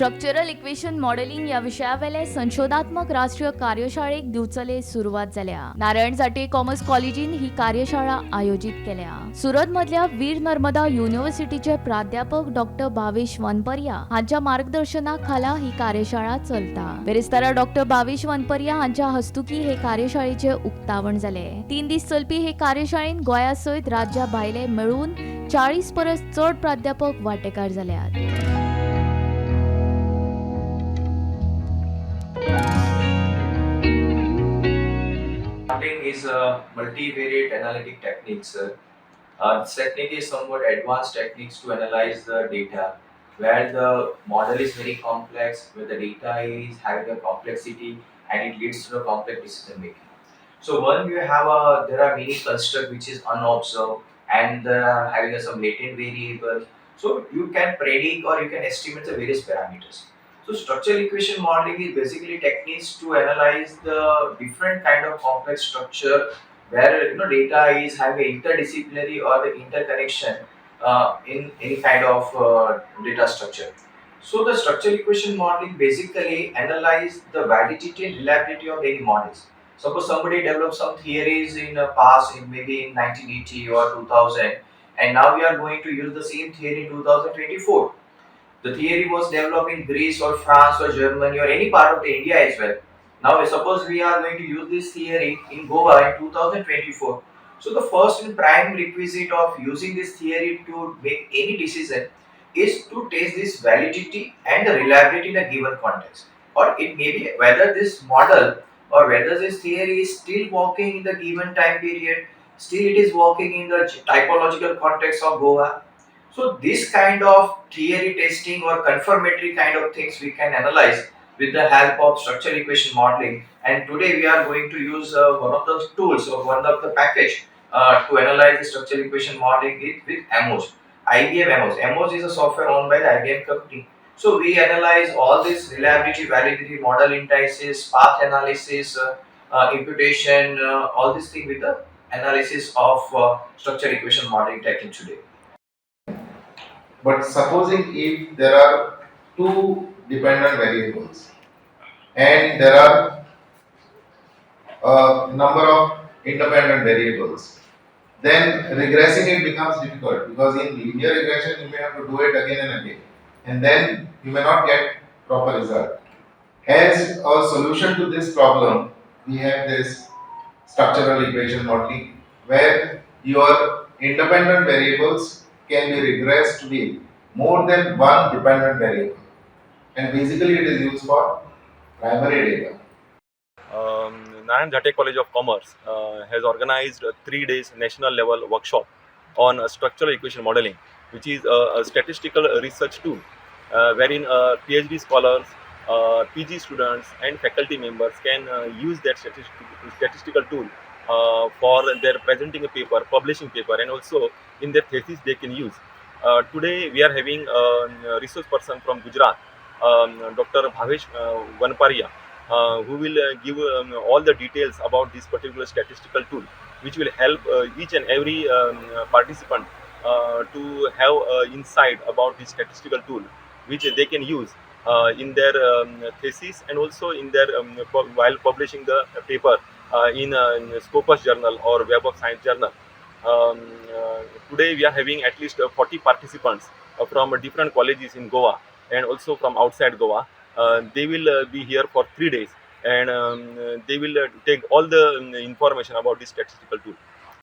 Structural equation modelling या विषयावेले संशोधात्मक राष्ट्रीय कार्यशाळेक दिवचले सुरुवात जाल्या. नारायण जाटे कॉमर्स कॉलेजीन ही कार्यशाळा आयोजित केल्या. सुरत मधल्या वीर नर्मदा युनिव्हर्सिटीचे प्राध्यापक डॉक्टर भावेश वनपरिया हांच्या मार्गदर्शनाखाला ही कार्यशाळा चलता. बेरेस्तारा डॉक्टर भावेश वनपरिया हांच्या हस्तुकी हे कार्यशाळेचे उक्तावण जाले. 3 दीस चलपी हे कार्यशाळेन गोंया सयत राज्या भायले मेळून 40 परस चड प्राध्यापक वांटेकार जाल्यात. Modeling is a multivariate analytic techniques. This technique is somewhat advanced techniques to analyze the data, where the model is very complex, where the data is having a complexity, and it leads to a complex decision making. So when you have there are many construct which is unobserved, and having some latent variables, so you can predict or you can estimate the various parameters. So structural equation modeling is basically techniques to analyze the different kind of complex structure where data is having interdisciplinary or the interconnection in any kind of data structure. So the structural equation modeling basically analyze the validity and reliability of any models. Suppose somebody developed some theories in the past, in maybe in 1980 or 2000, and now we are going to use the same theory in 2024. The theory was developed in Greece or France or Germany or any part of the India as well. Now suppose we are going to use this theory in Goa in 2024. So the first and prime requisite of using this theory to make any decision is to test this validity and the reliability in a given context. Or it may be whether this model or whether this theory is still working in the given time period, still it is working in the typological context of Goa. So this kind of theory testing or confirmatory kind of things we can analyze with the help of structural equation modeling. And today we are going to use one of the tools or one of the package to analyze the structural equation modeling with AMOS. IBM AMOS. AMOS is a software owned by the IBM company. So we analyze all this reliability, validity, model indices, path analysis, imputation, all these things with the analysis of structural equation modeling technique today. But supposing if there are two dependent variables and there are a number of independent variables, then regressing it becomes difficult because in linear regression you may have to do it again and again, and then you may not get proper result. As a solution to this problem, we have this structural equation modeling where your independent variables can be regressed to be more than one dependent variable, and basically it is used for primary data. Nayan Jate College of Commerce has organized a 3 days national level workshop on structural equation modeling, which is a statistical research tool wherein PhD scholars, PG students and faculty members can use that statistical tool for their presenting a paper, publishing paper, and also in their thesis they can use. Today we are having a resource person from Gujarat, Dr. Bhavesh Vanpariya, who will give all the details about this particular statistical tool, which will help each and every participant to have insight about this statistical tool, which they can use in their thesis and also in their while publishing the paper in Scopus Journal or Web of Science Journal. Today we are having at least 40 participants from different colleges in Goa and also from outside Goa. They will be here for 3 days and they will take all the information about this statistical tool.